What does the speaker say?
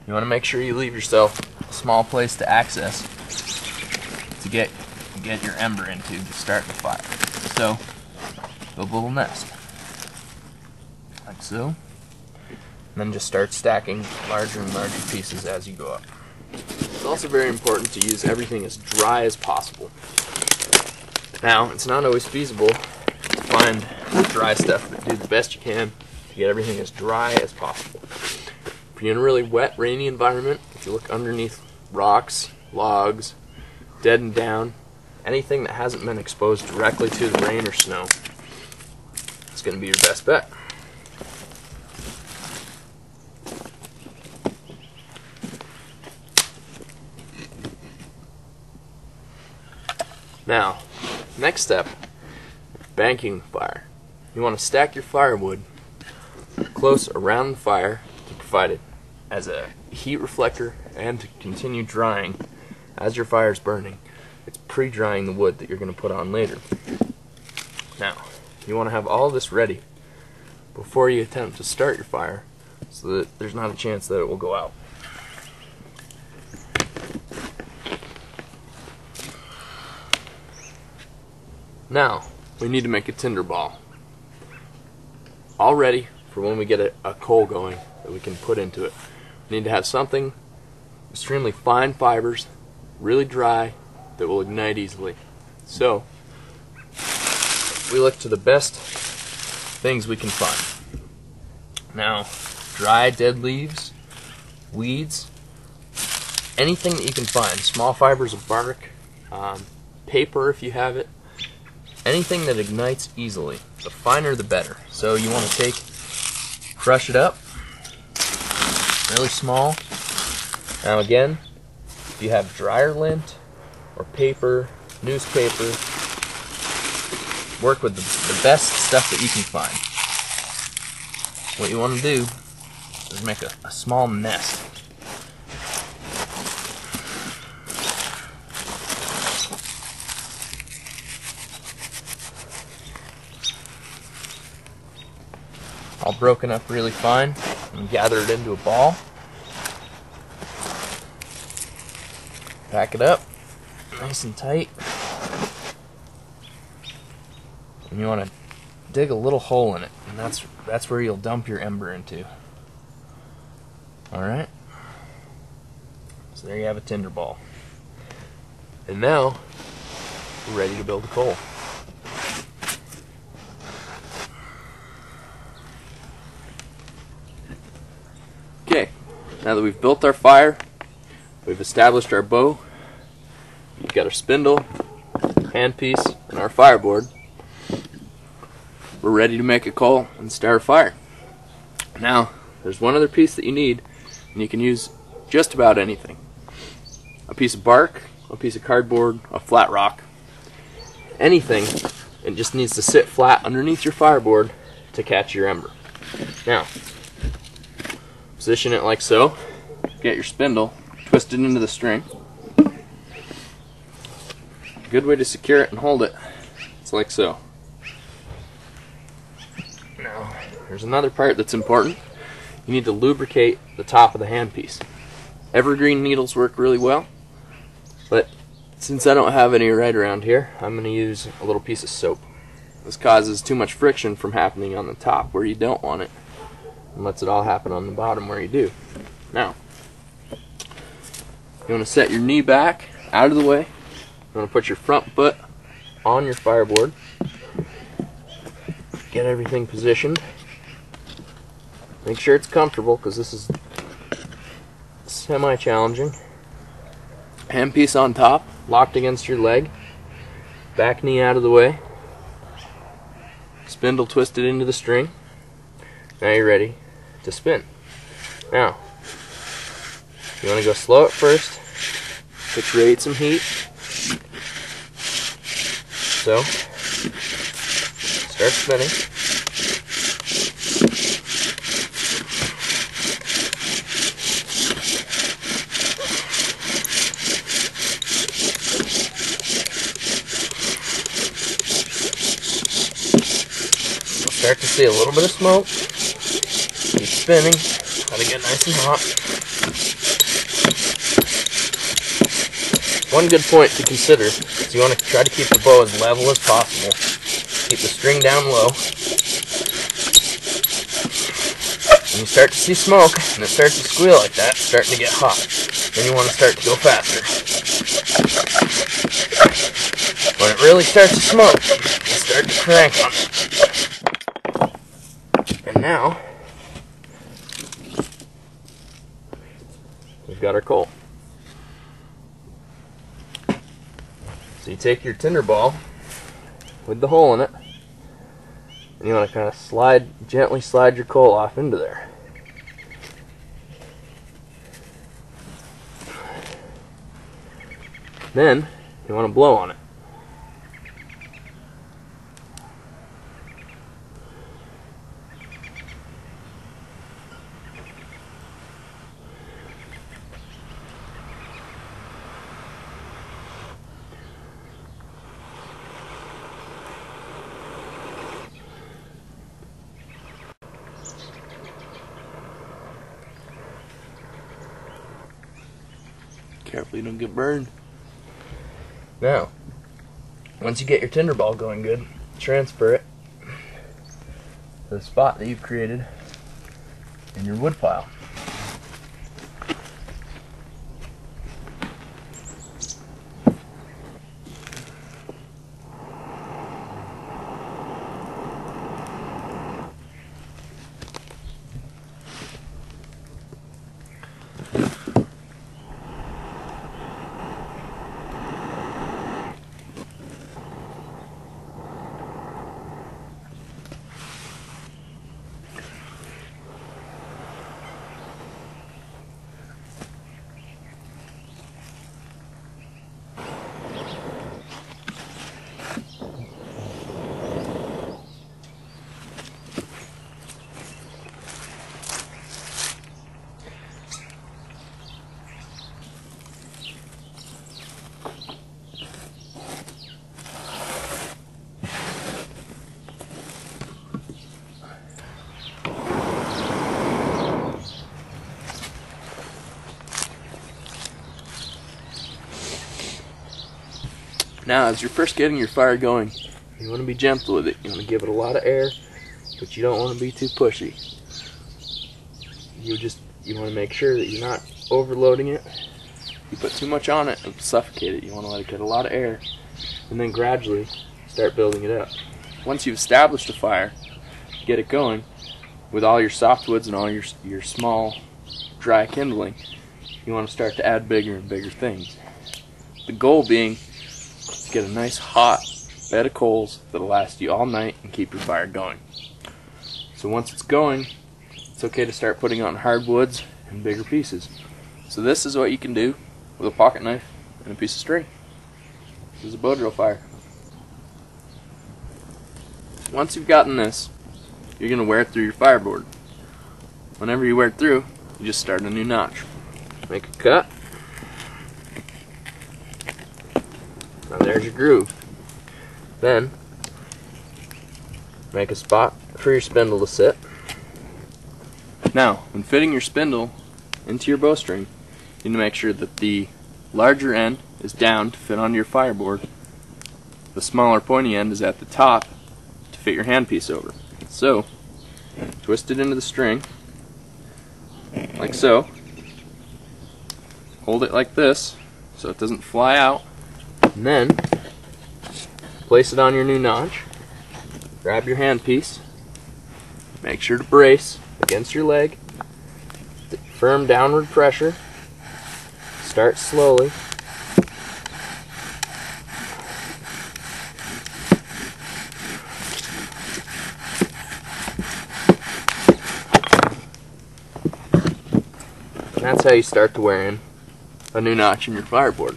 you want to make sure you leave yourself a small place to access to get your ember into to start the fire. So, build a little nest, like so, and then just start stacking larger and larger pieces as you go up. It's also very important to use everything as dry as possible. Now, it's not always feasible to find dry stuff, but do the best you can to get everything as dry as possible. If you're in a really wet, rainy environment, if you look underneath rocks, logs, dead and down, anything that hasn't been exposed directly to the rain or snow, it's going to be your best bet. Now, next step, banking the fire. You want to stack your firewood close around the fire to provide it as a heat reflector and to continue drying as your fire is burning. It's pre-drying the wood that you're going to put on later. Now, you want to have all this ready before you attempt to start your fire so that there's not a chance that it will go out. Now, we need to make a tinder ball. All ready for when we get a coal going that we can put into it. We need to have something extremely fine fibers, really dry, that will ignite easily. So, we look to the best things we can find. Now, dry dead leaves, weeds, anything that you can find, small fibers of bark, paper if you have it, anything that ignites easily. The finer the better. So you want to crush it up, really small. Now again, if you have dryer lint or paper, newspaper, work with the best stuff that you can find. What you want to do is make a small nest. All broken up really fine, and gather it into a ball. Pack it up nice and tight. And you want to dig a little hole in it, and that's where you'll dump your ember into. Alright? So there you have a tinder ball. And now, we're ready to build a coal. Okay, now that we've built our fire, we've established our bow, we've got our spindle, handpiece, and our fireboard, we're ready to make a coal and start a fire. Now, there's one other piece that you need, and you can use just about anything. A piece of bark, a piece of cardboard, a flat rock, anything. It just needs to sit flat underneath your fireboard to catch your ember. Now, position it like so. Get your spindle, twist it into the string. A good way to secure it and hold it is like so. Now, there's another part that's important. You need to lubricate the top of the handpiece. Evergreen needles work really well, but since I don't have any right around here, I'm going to use a little piece of soap. This causes too much friction from happening on the top where you don't want it, and lets it all happen on the bottom where you do. Now, you want to set your knee back, out of the way. You want to put your front foot on your fireboard. Get everything positioned. Make sure it's comfortable, because this is semi-challenging. Handpiece on top, locked against your leg. Back knee out of the way. Spindle twisted into the string. Now you're ready to spin. Now, you want to go slow at first to create some heat. So, start spinning. Start to see a little bit of smoke. Keep spinning. Gotta get nice and hot. one good point to consider is you want to try to keep the bow as level as possible. Keep the string down low. When you start to see smoke and it starts to squeal like that, it's starting to get hot. Then you want to start to go faster. When it really starts to smoke, you start to crank on it. And now, we've got our coal. So you take your tinder ball with the hole in it, and you want to kind of gently slide your coal off into there. Then you want to blow on it. Careful you don't get burned. Now, once you get your tinder ball going good, transfer it to the spot that you've created in your wood pile. Now, as you're first getting your fire going, you want to be gentle with it. You want to give it a lot of air, but you don't want to be too pushy. You want to make sure that you're not overloading it. You put too much on it and suffocate it. You want to let it get a lot of air, and then gradually start building it up. Once you've established a fire, get it going with all your softwoods and all your small dry kindling. You want to start to add bigger and bigger things. The goal being to get a nice hot bed of coals that'll last you all night and keep your fire going. So once it's going, it's okay to start putting on hardwoods and bigger pieces. So this is what you can do with a pocket knife and a piece of string. This is a bow drill fire. Once you've gotten this, you're going to wear it through your fireboard. Whenever you wear it through, you just start a new notch. Make a cut. Now there's your groove. Then, make a spot for your spindle to sit. Now, when fitting your spindle into your bowstring, you need to make sure that the larger end is down to fit onto your fireboard. The smaller pointy end is at the top to fit your handpiece over. So, twist it into the string, like so. Hold it like this, so it doesn't fly out. And then, place it on your new notch. Grab your handpiece. Make sure to brace against your leg. Firm downward pressure. Start slowly. And that's how you start to wear in a new notch in your fireboard.